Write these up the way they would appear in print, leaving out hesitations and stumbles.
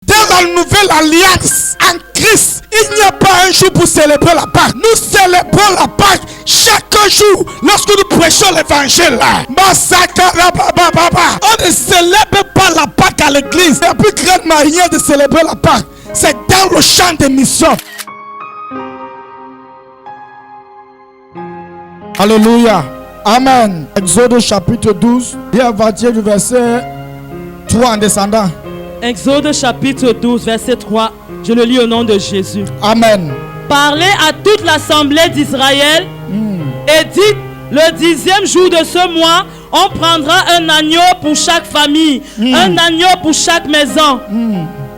Dans la nouvelle alliance en Christ, il n'y a pas un jour pour célébrer la Pâque. Nous célébrons la Pâque chaque jour lorsque nous prêchons l'évangile. On ne célèbre pas la Pâque à l'église. La plus grande manière de célébrer la Pâque, c'est dans le champ de mission. Alléluia. Amen. Exode chapitre 12, et à partir du verset 3 en descendant. Exode chapitre 12, verset 3. Je le lis au nom de Jésus. Amen. Parlez à toute l'assemblée d'Israël et dites, le 10e jour de ce mois, on prendra un agneau pour chaque famille, un agneau pour chaque maison.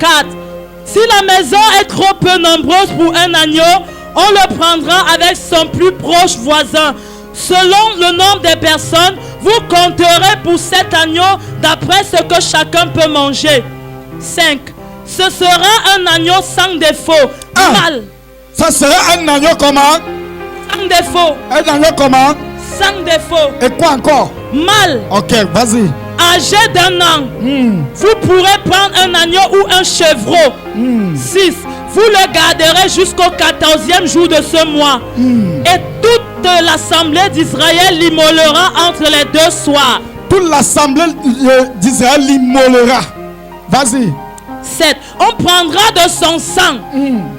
4. Si la maison est trop peu nombreuse pour un agneau, on le prendra avec son plus proche voisin. Selon le nombre des personnes, vous compterez pour cet agneau d'après ce que chacun peut manger. 5. Ce sera un agneau sans défaut. Mâle. Ça sera un agneau comment? Sans défaut. Un agneau comment? Sans défaut. Et quoi encore? Mâle. Ok, vas-y. Âgé d'un an. Vous pourrez prendre un agneau ou un chevreau. 6. Vous le garderez jusqu'au 14e jour de ce mois. Et toute l'assemblée d'Israël l'immolera entre les deux soirs. Toute l'assemblée d'Israël l'immolera. Vas-y. 7. On prendra de son sang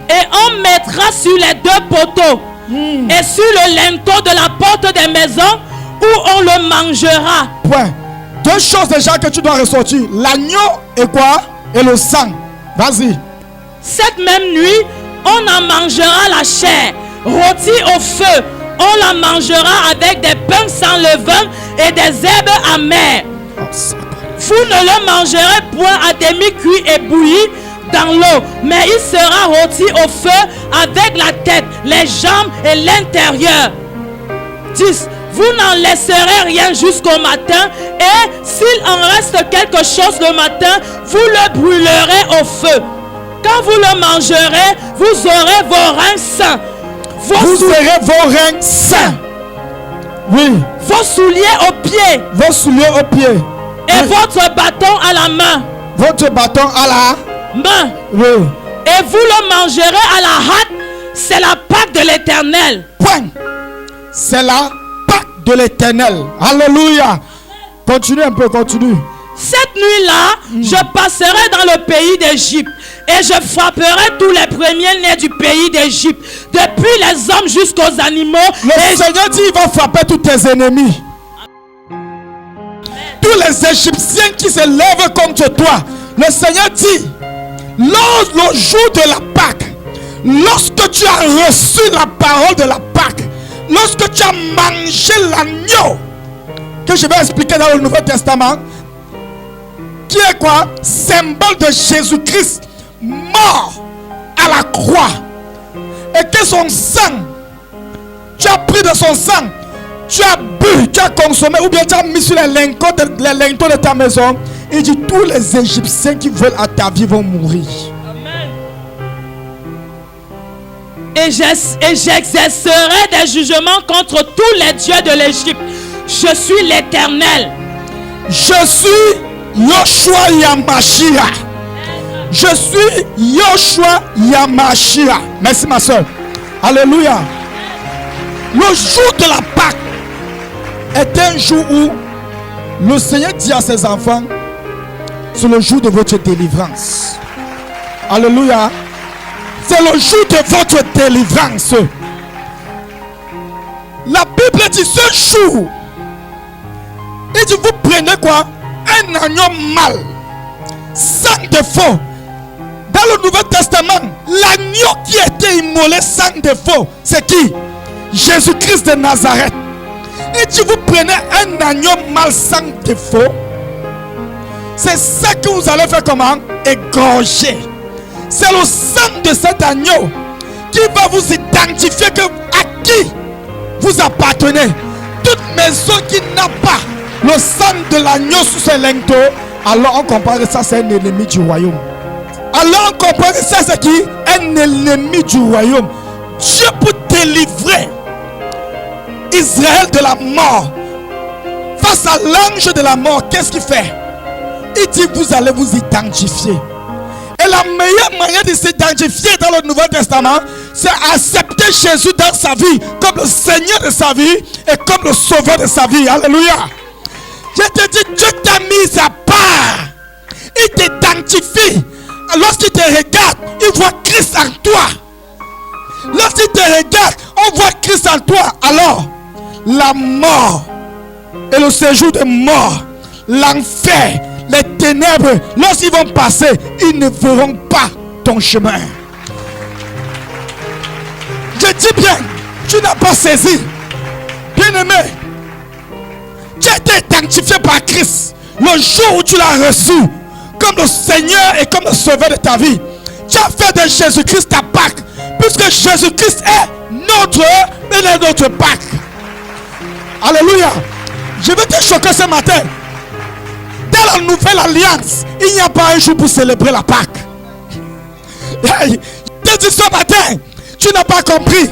et on mettra sur les deux poteaux et sur le linteau de la porte des maisons où on le mangera. Point. Deux choses déjà que tu dois ressortir. L'agneau et quoi? Et le sang. Vas-y. Cette même nuit, on en mangera la chair, rôtie au feu. On la mangera avec des pains sans levain et des herbes amères. Vous ne le mangerez point à demi-cuit et bouilli dans l'eau, mais il sera rôti au feu avec la tête, les jambes et l'intérieur. 10. Vous n'en laisserez rien jusqu'au matin, et s'il en reste quelque chose le matin, vous le brûlerez au feu. Quand vous le mangerez, vous aurez vos reins sains. Vous aurez vos reins sains. Oui. Vos souliers aux pieds. Vos souliers aux pieds. Et votre bâton à la main. Votre bâton à la main. Oui. Et vous le mangerez à la hâte. C'est la Pâque de l'Éternel. Point. C'est la Pâque de l'Éternel. Alléluia. Continue un peu, continue. Cette nuit-là, je passerai dans le pays d'Égypte et je frapperai tous les premiers-nés du pays d'Égypte, depuis les hommes jusqu'aux animaux. Le Seigneur dit, il va frapper tous tes ennemis. Tous les Égyptiens qui se lèvent contre toi. Le Seigneur dit, lors le jour de la Pâque, lorsque tu as reçu la parole de la Pâque, lorsque tu as mangé l'agneau, que je vais expliquer dans le Nouveau Testament, qui est quoi? Symbole de Jésus-Christ mort à la croix, et que son sang, tu as pris de son sang, tu as bu, tu as consommé, ou bien tu as mis sur les linteaux de ta maison. Il dit, tous les Égyptiens qui veulent à ta vie vont mourir. Amen. Et j'exercerai des jugements contre tous les dieux de l'Égypte. Je suis l'Éternel. Je suis Yoshua Yamashia. Je suis Yoshua Yamashia. Merci ma soeur. Alléluia. Le jour de la Pâque est un jour où le Seigneur dit à ses enfants, c'est le jour de votre délivrance. Alléluia. C'est le jour de votre délivrance. La Bible dit ce jour, il dit, vous prenez quoi? Un agneau mâle, sans défaut. Dans le Nouveau Testament, l'agneau qui était immolé sans défaut, c'est qui? Jésus-Christ de Nazareth. Et si vous prenez un agneau mâle sans défaut, c'est ça que vous allez faire comment? Égorger. C'est le sang de cet agneau qui va vous identifier que à qui vous appartenez. Toute maison qui n'a pas le sang de l'agneau sous ses linteaux, alors on compare ça, c'est un ennemi du royaume. Alors on compare ça, c'est qui? Un ennemi du royaume. Dieu pour délivrer Israël de la mort face à l'ange de la mort, qu'est-ce qu'il fait? Il dit, vous allez vous identifier. Et la meilleure manière de s'identifier dans le Nouveau Testament, c'est accepter Jésus dans sa vie comme le Seigneur de sa vie et comme le Sauveur de sa vie. Alléluia. Je te dis, Dieu t'a mis à part. Il t'identifie. Lorsqu'il te regarde, il voit Christ en toi. Lorsqu'il te regarde, on voit Christ en toi. Alors, la mort et le séjour de mort, l'enfer, les ténèbres, lorsqu'ils vont passer, ils ne verront pas ton chemin. Je dis bien, tu n'as pas saisi. Bien-aimé, tu as été identifié par Christ le jour où tu l'as reçu comme le Seigneur et comme le Sauveur de ta vie. Tu as fait de Jésus-Christ ta Pâque, puisque Jésus-Christ est notre Pâque. Alléluia. Je vais te choquer ce matin. Dans la nouvelle alliance, il n'y a pas un jour pour célébrer la Pâque. Hey, je te dis ce matin, tu n'as pas compris.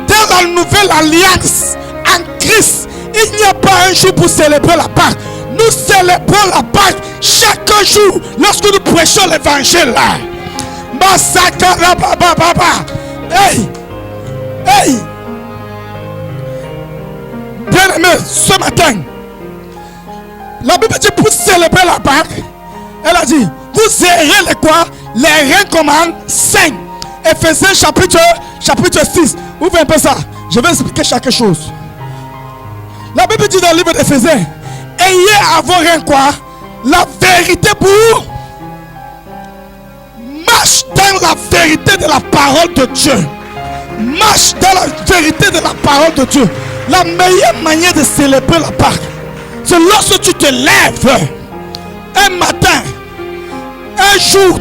Dans la nouvelle alliance, en Christ, il n'y a pas un jour pour célébrer la Pâque. Nous célébrons la Pâque chaque jour lorsque nous prêchons l'évangile. Hey, hey. Bien-aimé, ce matin, la Bible dit pour célébrer la Pâque, elle a dit, vous serrez les quoi? Les reins comment? Saints. Éphésiens chapitre 6. Ouvrez un peu ça. Je vais expliquer chaque chose. La Bible dit dans le livre d'Éphésiens, ayez à vos reins quoi? La vérité pour. Marche dans la vérité de la parole de Dieu. Marche dans la vérité de la parole de Dieu. La meilleure manière de célébrer la Pâque, c'est lorsque tu te lèves un matin, un jour,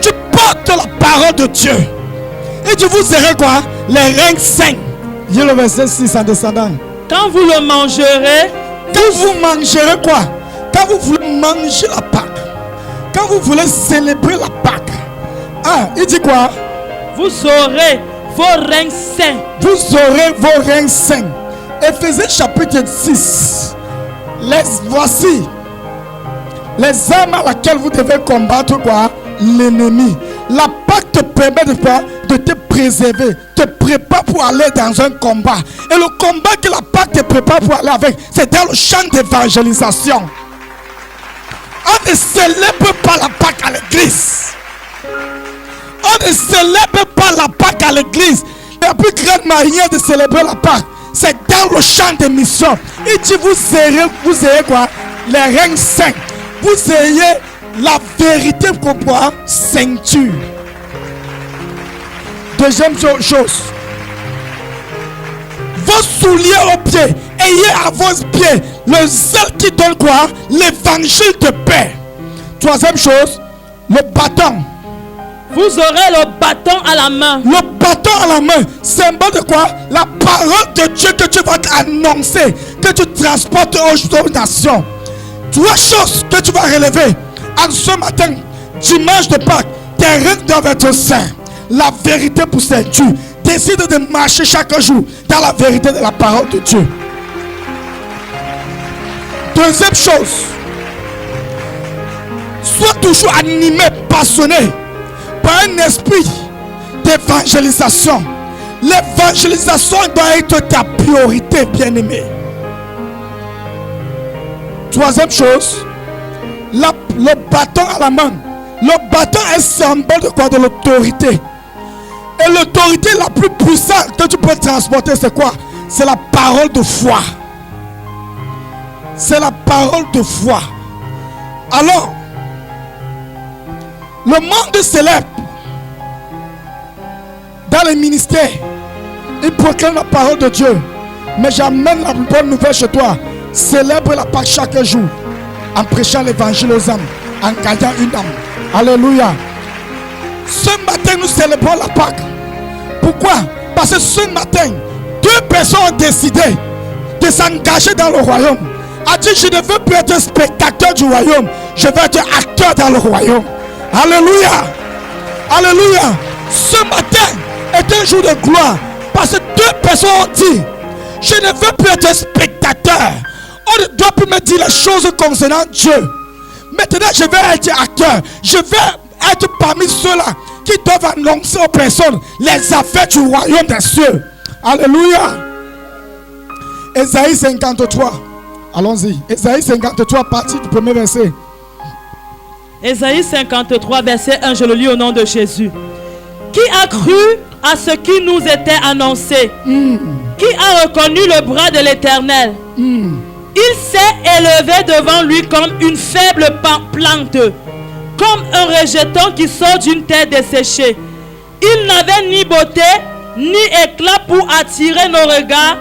tu portes la parole de Dieu. Et tu vous serez quoi? Les reins saints. Dis le verset 6 en descendant. Quand vous le mangerez, quand vous mangerez quoi? Quand vous voulez manger la Pâque, quand vous voulez célébrer la Pâque, ah, il dit quoi? Vous aurez vos reins saints. Vous aurez vos reins saints. Éphésiens chapitre 6. Voici les armes à laquelle vous devez combattre quoi? L'ennemi. La Pâque te permet de quoi? De te préserver, te prépare pour aller dans un combat. Et le combat que la Pâque te prépare pour aller avec, c'est dans le champ d'évangélisation. On ne célèbre pas la Pâque à l'église. On ne célèbre pas la Pâque à l'église. La plus grande manière de célébrer la Pâque, c'est dans le champ de mission. Il dit vous ayez quoi? Les reins saints. Vous ayez la vérité pour quoi? Ceinture. Deuxième chose. Vos souliers aux pieds. Ayez à vos pieds le zèle qui donne quoi? L'évangile de paix. Troisième chose. Le bâton. Vous aurez le bâton à la main. Le bâton à la main, symbole de quoi? La parole de Dieu que tu vas annoncer, que tu transportes aux nations. Trois choses que tu vas relever en ce matin, dimanche de Pâques. Tes reins doivent être saints. La vérité pour ceinture. Décide de marcher chaque jour dans la vérité de la parole de Dieu. Deuxième chose, sois toujours animé, passionné par un esprit d'évangélisation. L'évangélisation doit être ta priorité, bien-aimé. Troisième chose, le bâton à la main. Le bâton est symbole de quoi? De l'autorité. Et l'autorité la plus puissante que tu peux transporter, c'est quoi? C'est la parole de foi. C'est la parole de foi. Alors, le monde célèbre dans les ministères, il proclame la parole de Dieu. Mais j'amène la bonne nouvelle chez toi. Célèbre la Pâque chaque jour en prêchant l'évangile aux âmes, en gagnant une âme. Alléluia. Ce matin, nous célébrons la Pâque. Pourquoi? Parce que ce matin, deux personnes ont décidé de s'engager dans le royaume. A dit, je ne veux plus être spectateur du royaume, je veux être acteur dans le royaume. Alléluia. Alléluia. Ce matin est un jour de gloire. Parce que deux personnes ont dit, je ne veux plus être spectateur. On ne doit plus me dire les choses concernant Dieu. Maintenant, je vais être acteur. Je vais être parmi ceux-là qui doivent annoncer aux personnes les affaires du royaume des cieux. Alléluia. Ésaïe 53. Allons-y. Ésaïe 53, partie du premier verset. Ésaïe 53, verset 1, je le lis au nom de Jésus. Qui a cru à ce qui nous était annoncé? Qui a reconnu le bras de l'Éternel? Il s'est élevé devant lui comme une faible plante, comme un rejeton qui sort d'une terre desséchée. Il n'avait ni beauté, ni éclat pour attirer nos regards,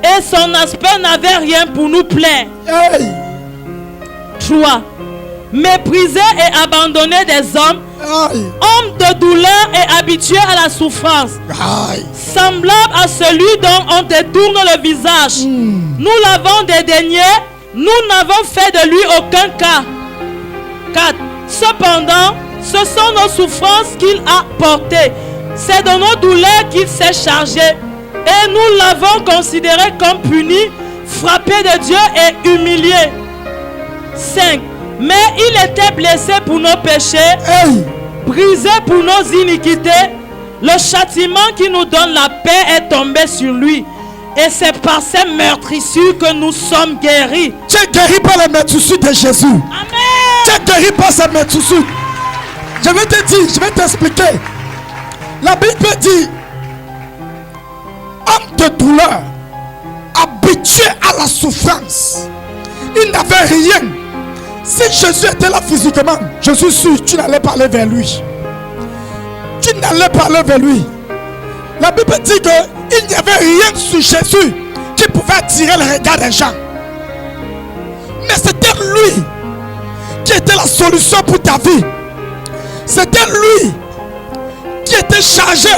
et son aspect n'avait rien pour nous plaire. 3. Méprisé et abandonné des hommes, homme de douleur et habitué à la souffrance, semblable à celui dont on détourne le visage. Nous l'avons dédaigné, nous n'avons fait de lui aucun cas. 4. Cependant, ce sont nos souffrances qu'il a portées, c'est de nos douleurs qu'il s'est chargé, et nous l'avons considéré comme puni, frappé de Dieu et humilié. 5. Mais il était blessé pour nos péchés, brisé pour nos iniquités. Le châtiment qui nous donne la paix est tombé sur lui. Et c'est par ces meurtrissures que nous sommes guéris. Tu es guéri par les meurtrissures de Jésus. Amen. Tu es guéri par ces meurtrissures. Je vais te dire, je vais t'expliquer. La Bible dit, homme de douleur, habitué à la souffrance. Il n'avait rien. Si Jésus était là physiquement, je suis sûr que tu n'allais pas aller vers lui. Tu n'allais pas aller vers lui. La Bible dit qu'il n'y avait rien sur Jésus qui pouvait attirer le regard des gens. Mais c'était lui qui était la solution pour ta vie. C'était lui qui était chargé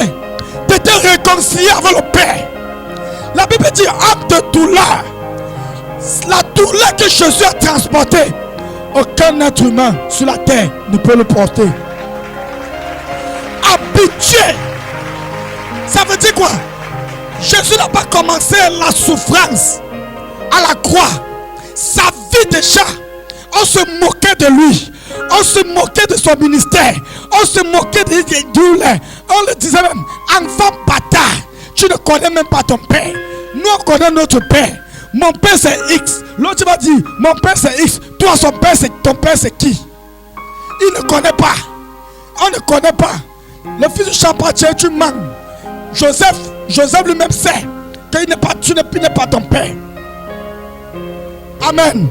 de te réconcilier avec le Père. La Bible dit homme de douleur. La douleur que Jésus a transportée, aucun être humain sur la terre ne peut le porter. Habitué. Ça veut dire quoi? Jésus n'a pas commencé la souffrance à la croix. Sa vie déjà, on se moquait de lui. On se moquait de son ministère. On se moquait de douleurs. On le disait même, enfant bâtard, tu ne connais même pas ton père. Nous on connaît notre père. Mon père c'est X. L'autre va dire, mon père c'est X. Toi son père c'est, ton père c'est qui? Il ne connaît pas. On ne connaît pas. Le fils du charpentier, tu manques. Joseph lui-même sait qu'il n'est pas, tu n'es pas ton père. Amen.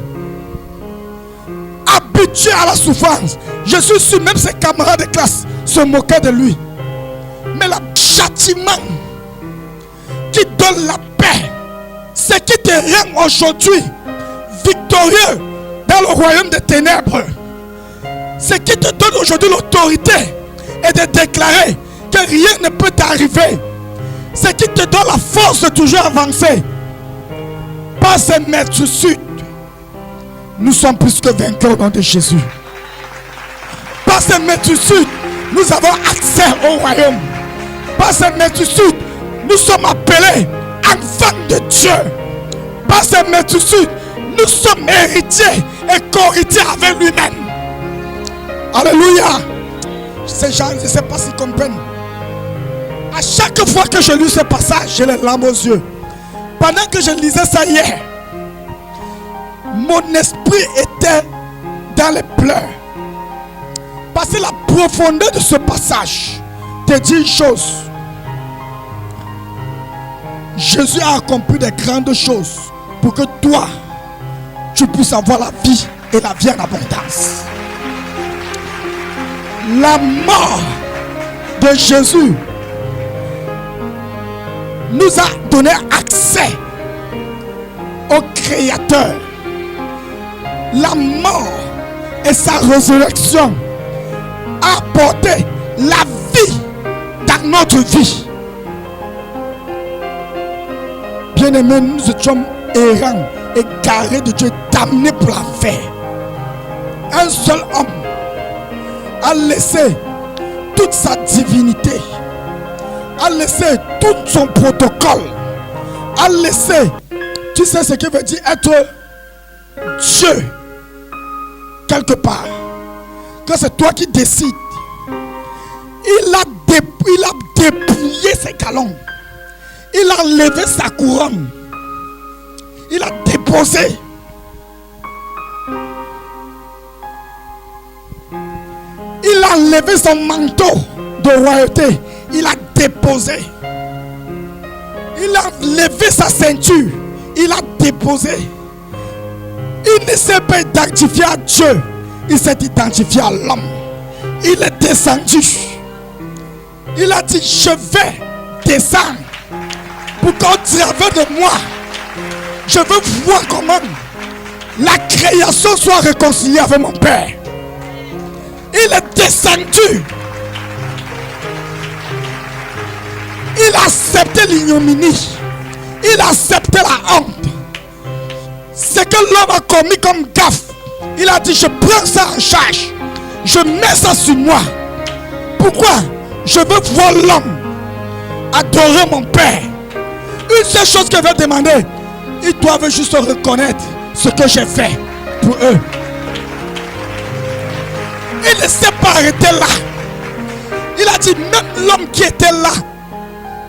Habitué à la souffrance. Je suis sûr, même ses camarades de classe se moquaient de lui. Mais le châtiment qui donne la paix, ce qui te rend aujourd'hui victorieux dans le royaume des ténèbres, ce qui te donne aujourd'hui l'autorité et de déclarer que rien ne peut t'arriver, ce qui te donne la force de toujours avancer. Par ces maîtresses, nous sommes plus que vainqueurs au nom de Jésus. Par ces maîtresses, nous avons accès au royaume. Par ces maîtresses, nous sommes appelés enfants de Dieu. Par ces maîtresses, nous sommes héritiers et co-héritiers avec lui-même. Alléluia. Ces gens, je ne sais pas s'ils comprennent. À chaque fois que je lis ce passage, j'ai les larmes aux yeux. Pendant que je lisais ça hier, mon esprit était dans les pleurs. Parce que la profondeur de ce passage te dit une chose. Jésus a accompli des grandes choses pour que toi, tu puisses avoir la vie et la vie en abondance. La mort de Jésus nous a donné accès au Créateur. La mort et sa résurrection a apporté la vie dans notre vie. Bien-aimés, nous étions errants, égarés de Dieu, damnés pour l'enfer. Un seul homme a laissé toute sa divinité, a laissé tout son protocole, a laissé, tu sais ce que veut dire être Dieu, quelque part, que c'est toi qui décides, il a dépouillé ses galons. Il a levé sa couronne. Il a déposé. Il a levé son manteau de royauté. Il a déposé. Il a levé sa ceinture. Il a déposé. Il ne s'est pas identifié à Dieu. Il s'est identifié à l'homme. Il est descendu. Il a dit, je vais descendre pour qu'au travers de moi, je veux voir comment la création soit réconciliée avec mon Père. Il est descendu. Il a accepté l'ignominie. Il a accepté la honte. Ce que l'homme a commis comme gaffe, il a dit, je prends ça en charge. Je mets ça sur moi. Pourquoi? Je veux voir l'homme adorer mon Père. Une seule chose qu'il veut demander, ils doivent juste reconnaître ce que j'ai fait pour eux. Il ne s'est pas arrêté là. Il a dit, même l'homme qui était là,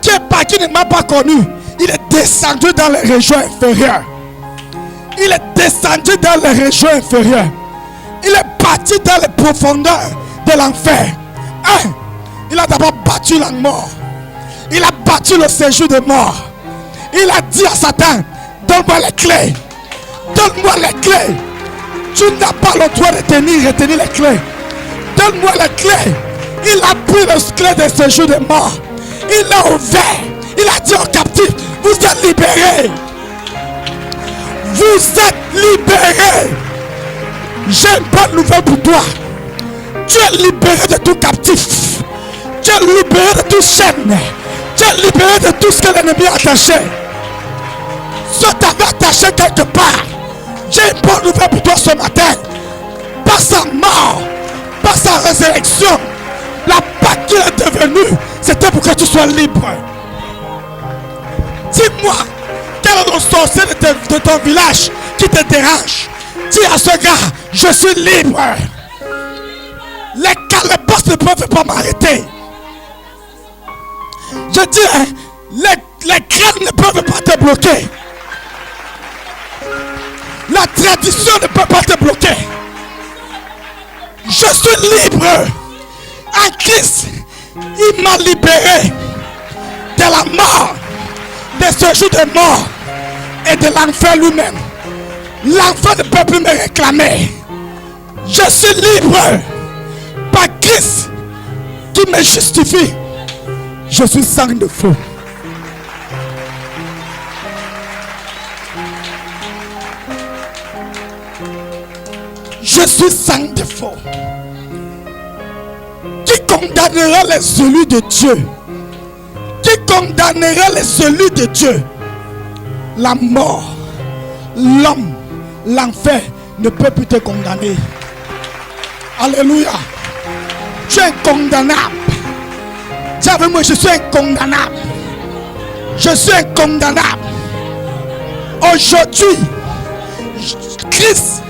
qui ne m'a pas connu, il est descendu dans les régions inférieures. Il est descendu dans les régions inférieures. Il est parti dans les profondeurs de l'enfer. Il a d'abord battu la mort. Il a battu le séjour de mort. Il a dit à Satan, donne-moi les clés. Donne-moi les clés. Tu n'as pas le droit de retenir les clés. Donne-moi les clés. Il a pris les clés des séjours de mort. Il l'a ouvert. Il a dit aux captifs, vous êtes libérés. Vous êtes libérés. J'ai une bonne nouvelle pour toi. Tu es libéré de tout captif. Tu es libéré de toute chaîne. Tu es libéré de tout ce que l'ennemi a attaché. Si tu t'avais attaché quelque part, j'ai une bonne nouvelle pour toi ce matin. Par sa mort, par sa résurrection, la Pâque qu'il est devenue, c'était pour que tu sois libre. Dis-moi, quel est le sorcier de ton village qui te dérange? Dis à ce gars, je suis libre. Les calebasses ne peuvent pas m'arrêter. Je dis, les crânes ne peuvent pas te bloquer. La tradition ne peut pas te bloquer. Je suis libre. En Christ, il m'a libéré de la mort, de ce jour de mort et de l'enfer lui-même. L'enfer ne peut plus me réclamer. Je suis libre par Christ qui me justifie. Je suis sans défaut. Je suis sans défaut. Qui condamnera les élus de Dieu? Qui condamnera les élus de Dieu? La mort, l'homme, l'enfer ne peut plus te condamner. Alléluia. Tu es incondamnable. Dis avec moi, je suis incondamnable. Je suis incondamnable. Aujourd'hui, Christ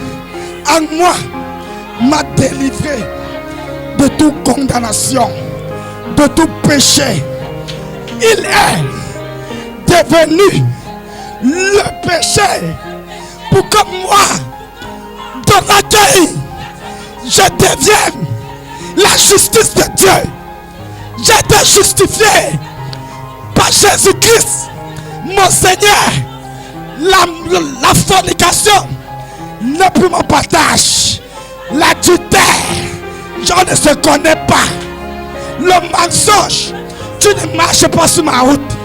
en moi m'a délivré de toute condamnation, de tout péché. Il est devenu le péché pour que moi, dans la gueule, je devienne la justice de Dieu. J'ai été justifié par Jésus-Christ, mon Seigneur. La fornication n'est plus mon partage. L'adultère, je ne se connais pas. Le mensonge, tu ne marches pas sur ma route.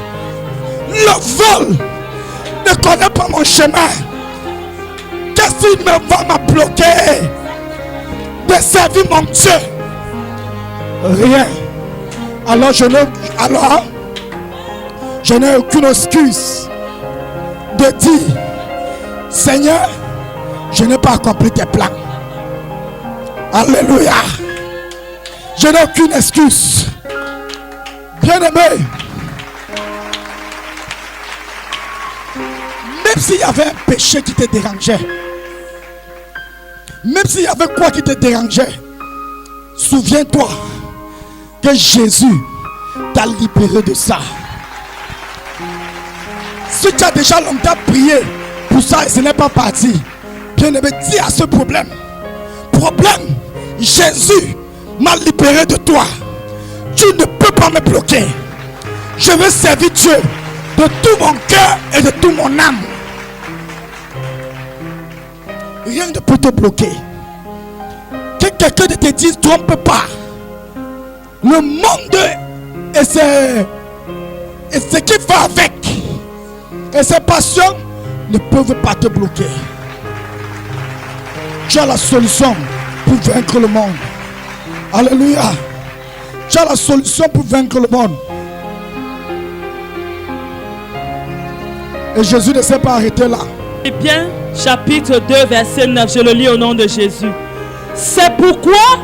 Le vol ne connaît pas mon chemin. Qu'est-ce qui me va me bloquer de servir mon Dieu? Rien. Alors je n'ai aucune excuse de dire, Seigneur, je n'ai pas accompli tes plans. Alléluia. Je n'ai aucune excuse. Bien-aimé, même s'il y avait un péché qui te dérangeait, Même s'il y avait quoi qui te dérangeait, souviens-toi que Jésus t'a libéré de ça. Si tu as déjà longtemps prié pour ça et ce n'est pas parti, bien aimé, dis à ce problème, Jésus m'a libéré de toi. Tu ne peux pas me bloquer. Je veux servir Dieu de tout mon cœur et de toute mon âme. Rien ne peut te bloquer. Que quelqu'un ne te dise, trompe pas. Le monde et ce qui va avec et ses passions ne peuvent pas te bloquer. Tu as la solution pour vaincre le monde. Alléluia. Tu as la solution pour vaincre le monde. Et Jésus ne s'est pas arrêté là. Philippiens chapitre 2 verset 9, je le lis au nom de Jésus. C'est pourquoi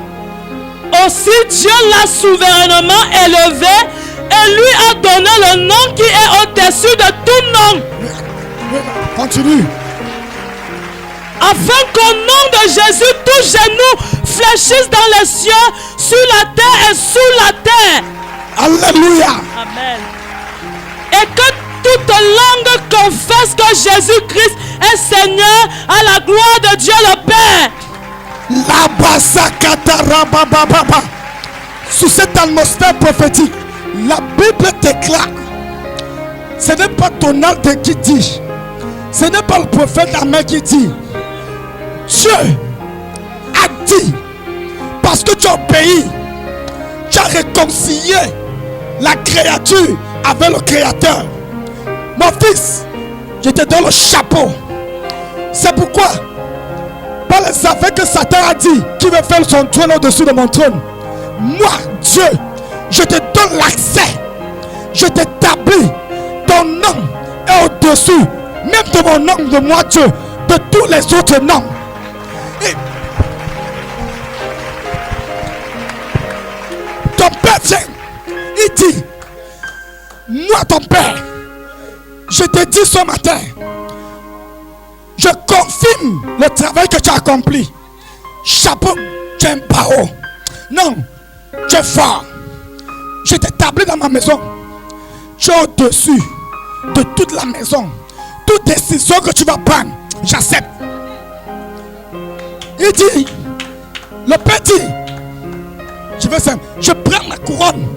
aussi Dieu l'a souverainement élevé et lui a donné le nom qui est au-dessus de tout nom. Continue. Afin qu'au nom de Jésus, tout genou fléchisse dans les cieux, sur la terre et sous la terre. Alléluia. Amen. Et que toute langue confesse que Jésus-Christ est Seigneur à la gloire de Dieu le Père. Sous cette atmosphère prophétique, la Bible déclare, ce n'est pas ton âme qui dit, ce n'est pas le prophète Ahmed qui dit, Dieu a dit, parce que tu as obéi, tu as réconcilié la créature avec le Créateur. Mon fils, je te donne le chapeau. C'est pourquoi Paul savait que Satan a dit qu'il veut faire son trône au-dessus de mon trône. Moi, Dieu, je te donne l'accès. Je t'établis. Ton nom est au-dessus, même de mon nom, de moi, Dieu, de tous les autres noms. Et ton père vient, il dit, moi, ton père, je te dis ce matin, je confirme le travail que tu as accompli. Chapeau, tu es un barreau. Non, tu es fort. Je t'établis dans ma maison. Tu es au-dessus de toute la maison. Toute décision que tu vas prendre, j'accepte. Il dit, le père dit, je prends ma couronne,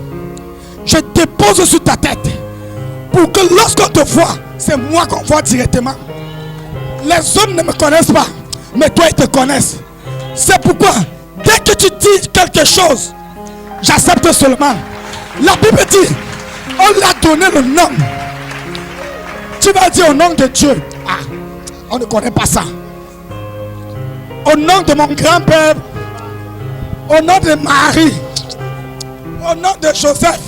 je dépose sur ta tête, pour que lorsqu'on te voit, c'est moi qu'on voit directement. Les hommes ne me connaissent pas, mais toi ils te connaissent. C'est pourquoi, dès que tu dis quelque chose, j'accepte seulement. La Bible dit, on l'a donné le nom. Tu vas dire au nom de Dieu. Ah, on ne connaît pas ça. Au nom de mon grand-père, au nom de Marie, au nom de Joseph,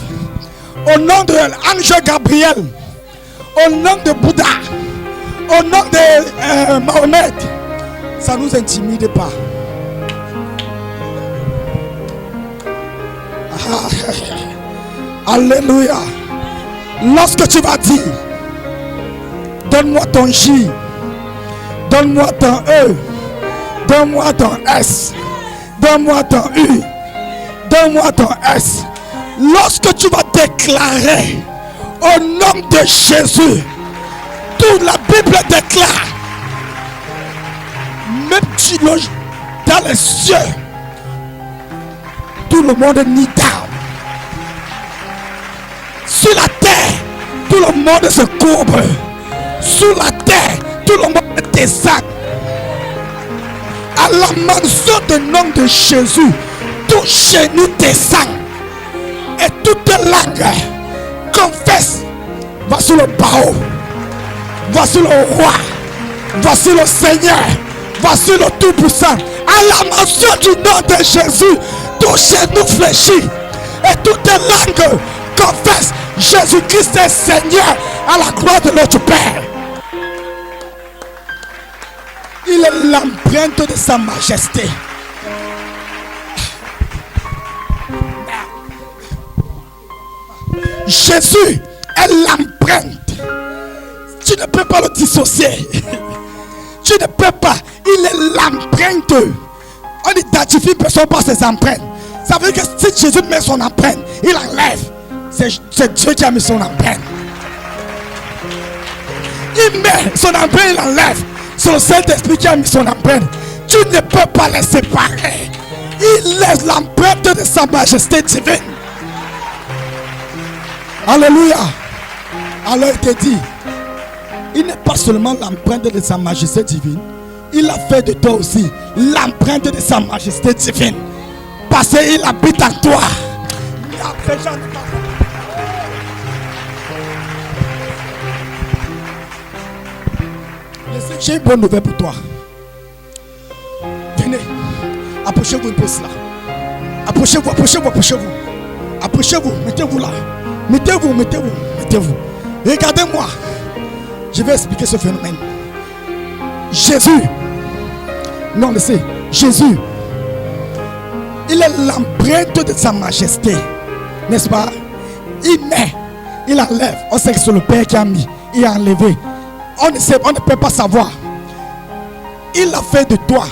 au nom de l'ange Gabriel, au nom de Bouddha, au nom de Mahomet, ça ne nous intimide pas. Alléluia. Lorsque tu vas dire, donne-moi ton J, donne-moi ton E, donne-moi ton S, donne-moi ton U, donne-moi ton S. Lorsque tu vas déclarer au nom de Jésus, toute la Bible déclare, même si dans les cieux, tout le monde nie down. Sur la terre, tout le monde se courbe. Sur la terre, tout le monde descend. À la mention du nom de Jésus, tout genou descend. Et toute langue confesse. Voici le barreau. Voici le roi. Voici le Seigneur. Voici le Tout-Puissant. À la mention du nom de Jésus, tout genou fléchit. Et toute langue confesse. Jésus-Christ est Seigneur à la gloire de notre Père. Il est l'empreinte de sa majesté. Jésus est l'empreinte. Tu ne peux pas le dissocier. Tu ne peux pas. Il est l'empreinte On identifie une personne par ses empreintes. Ça veut dire que si Jésus met son empreinte, il enlève. C'est Dieu qui a mis son empreinte. Il met son empreinte, il enlève. C'est le Saint-Esprit qui a mis son empreinte. Tu ne peux pas les séparer. Il laisse l'empreinte de sa majesté divine. Alléluia. Alors il te dit, il n'est pas seulement l'empreinte de sa majesté divine, il a fait de toi aussi l'empreinte de sa majesté divine. Parce qu'il habite en toi. J'ai une bonne nouvelle pour toi. Venez, approchez-vous un peu cela. Approchez-vous, approchez-vous, approchez-vous. Approchez-vous, mettez-vous là. Mettez-vous, mettez-vous, mettez-vous. Regardez-moi. Je vais expliquer ce phénomène. Jésus, non, laissez, Jésus, il est l'empreinte de sa majesté, n'est-ce pas? Il met, il enlève. On sait que c'est le Père qui a mis, il a enlevé. On ne sait, on ne peut pas savoir. Il a fait de toi.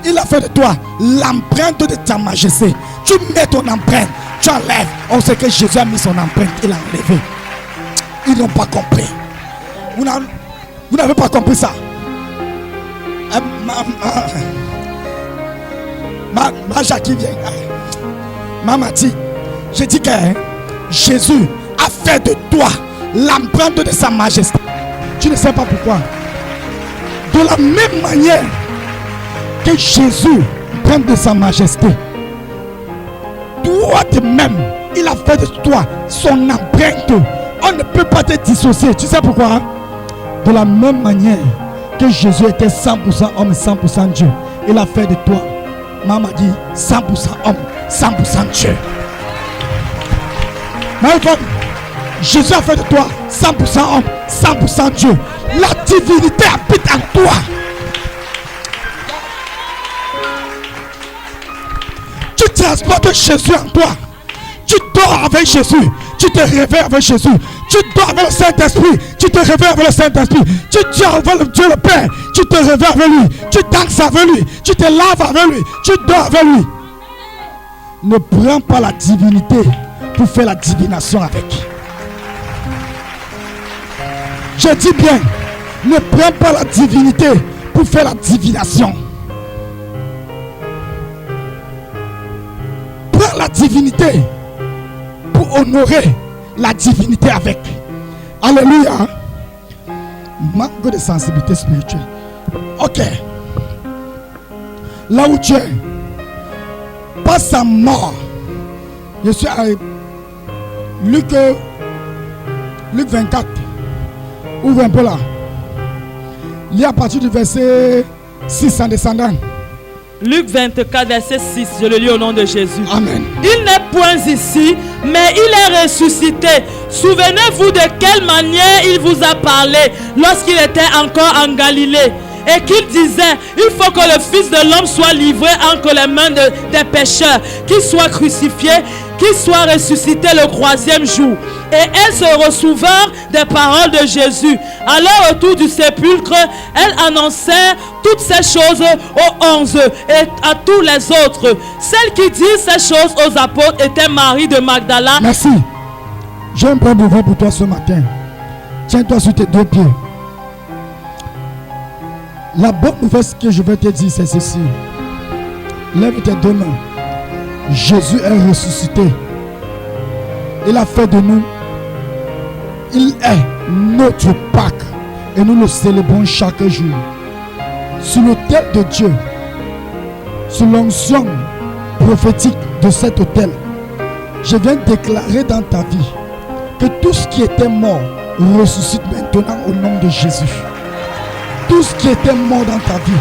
Il a fait de toi l'empreinte de ta majesté. Tu mets ton empreinte, tu enlèves. On sait que Jésus a mis son empreinte, il a enlevé. Ils n'ont pas compris. Vous n'avez pas compris ça. Ma Jackie vient. Maman dit, je dis que Jésus a fait de toi l'empreinte de sa majesté. Tu ne sais pas pourquoi. De la même manière que Jésus prend de sa majesté, toi de même, il a fait de toi son empreinte. On ne peut pas te dissocier. Tu sais pourquoi? De la même manière que Jésus était 100% homme et 100% Dieu, il a fait de toi, maman dit, 100% homme, 100% Dieu. Jésus a fait de toi 100% homme, 100% Dieu. La divinité habite en toi. Tu transportes Jésus en toi. Tu dors avec Jésus. Tu te réveilles avec Jésus. Tu dors avec le Saint-Esprit. Tu te réveilles avec le Saint-Esprit. Tu dors avec le Dieu le Père. Tu te réveilles avec lui. Tu danses avec lui. Tu te laves avec lui. Tu dors avec lui. Ne prends pas la divinité pour faire la divination avec. Je dis bien, ne prends pas la divinité pour faire la divination. Prends la divinité pour honorer la divinité avec. Alléluia. Manque de sensibilité spirituelle. Ok. Là où tu es, pas sa mort. Je suis à Luc 24. Ouvre un peu là. Lis à partir du verset 6 en descendant. Luc 24, verset 6, je le lis au nom de Jésus. Amen. Il n'est point ici, mais il est ressuscité. Souvenez-vous de quelle manière il vous a parlé lorsqu'il était encore en Galilée. Et qu'il disait, il faut que le Fils de l'homme soit livré entre les mains des pécheurs, qu'il soit crucifié, qu'il soit ressuscité le 3e jour. Et elles se ressouvinrent des paroles de Jésus. À leur retour du sépulcre, elles annoncèrent toutes ces choses aux 11 et à tous les autres. Celle qui dit ces choses aux apôtres était Marie de Magdala. Merci. J'ai un bon nouvelle pour toi ce matin. Tiens-toi sur tes 2 pieds. La bonne nouvelle que je vais te dire, c'est ceci. Lève tes 2 mains. Jésus est ressuscité. Il a fait de nous. Il est notre Pâques. Et nous le célébrons chaque jour. Sur l'autel de Dieu, sur l'onction prophétique de cet autel, je viens déclarer dans ta vie que tout ce qui était mort ressuscite maintenant au nom de Jésus. Tout ce qui était mort dans ta vie,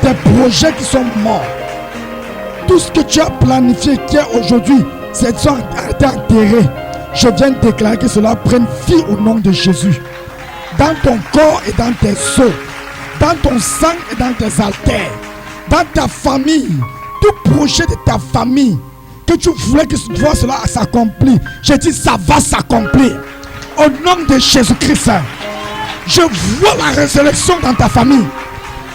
tes projets qui sont morts, tout ce que tu as planifié qui est aujourd'hui, c'est été enterré. Je viens de déclarer que cela prenne vie au nom de Jésus. Dans ton corps et dans tes os, dans ton sang et dans tes artères, dans ta famille, tout projet de ta famille que tu voulais que cela s'accomplisse, je dis ça va s'accomplir. Au nom de Jésus-Christ, je vois la résurrection dans ta famille.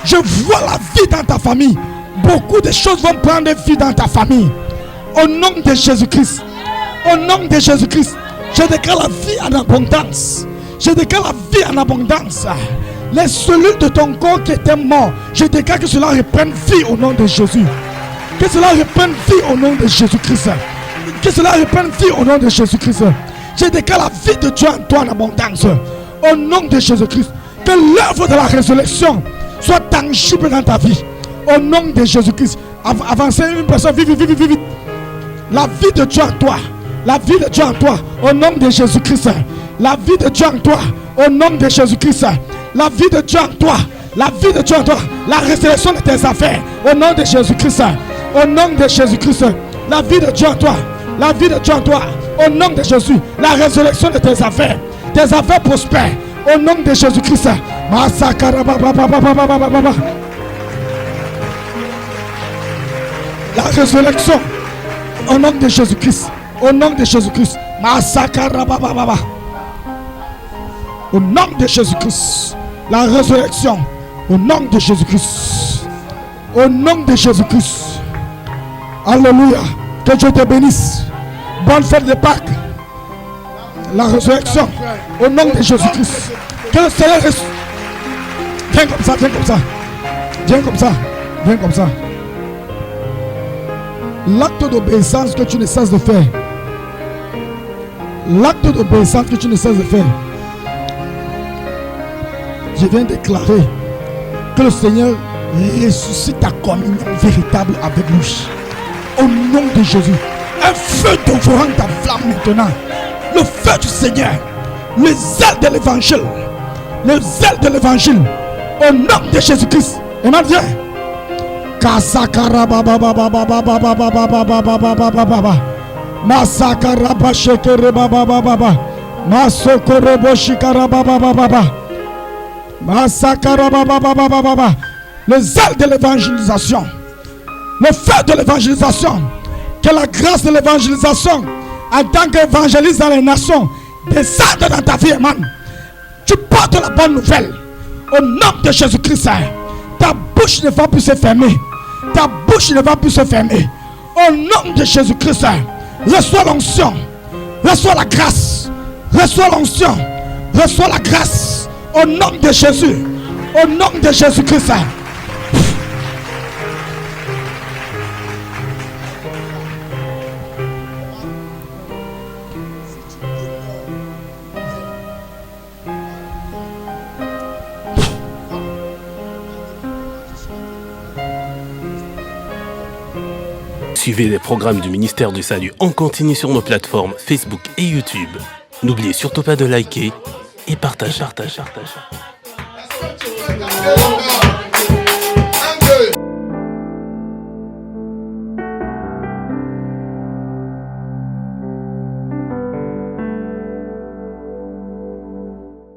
Je vois la vie dans ta famille. Beaucoup de choses vont prendre vie dans ta famille. Au nom de Jésus-Christ. Au nom de Jésus-Christ. Je déclare la vie en abondance. Je déclare la vie en abondance. Les cellules de ton corps qui étaient morts, je déclare que cela reprenne vie au nom de Jésus. Que cela reprenne vie au nom de Jésus-Christ. Que cela reprenne vie au nom de Jésus-Christ. Je déclare la vie de Dieu en toi en abondance. Au nom de Jésus-Christ. Que l'œuvre de la résurrection soit tangible dans ta vie. Au nom de Jésus-Christ. Avancez une personne, vite, vite, vite, vite. La vie de Dieu en toi. La vie de Dieu en toi. Au nom de Jésus-Christ. La vie de Dieu en toi. Au nom de Jésus-Christ. La vie de Dieu en toi. La vie de Dieu en toi. La résurrection de tes affaires. Au nom de Jésus-Christ. Au nom de Jésus-Christ. La vie de Dieu en toi. La vie de Dieu en toi. Au nom de Jésus. La résurrection de tes affaires. Tes affaires prospèrent. Au nom de Jésus-Christ. La résurrection. Au nom de Jésus-Christ. Au nom de Jésus-Christ. Au nom de Jésus-Christ. La résurrection. Au nom de Jésus-Christ. Au nom de Jésus-Christ. Alléluia. Que Dieu te bénisse. Bonne fête de Pâques. La résurrection. Au nom de Jésus-Christ. Que le Seigneur reste. Viens comme ça, viens comme ça. Viens comme ça. Viens comme ça. L'acte d'obéissance que tu ne cesses de faire. L'acte d'obéissance que tu ne cesses de faire. Je viens déclarer que le Seigneur ressuscite ta communion véritable avec lui. Au nom de Jésus. Un feu dévorant ta flamme maintenant. Le feu du Seigneur. Le zèle de l'évangile. Le zèle de l'évangile. Au nom de Jésus-Christ. Amen, viens. Kasakara baba baba baba baba baba baba baba baba. Masakara bashekere baba baba baba. Masokoro boshikara baba baba baba. Masakara baba baba baba baba. Le zèle de l'évangélisation. Le feu de l'évangélisation. Que la grâce de l'évangélisation en tant qu'évangéliste dans les nations descende dans ta vie, man. Tu portes la bonne nouvelle. Au nom de Jésus-Christ. Ta bouche ne va plus se fermer. Ta bouche ne va plus se fermer. Au nom de Jésus-Christ. Reçois l'onction. Reçois la grâce. Reçois l'onction. Reçois la grâce. Au nom de Jésus. Au nom de Jésus-Christ. Suivez les programmes du ministère du Salut en continu sur nos plateformes Facebook et YouTube. N'oubliez surtout pas de liker et partager.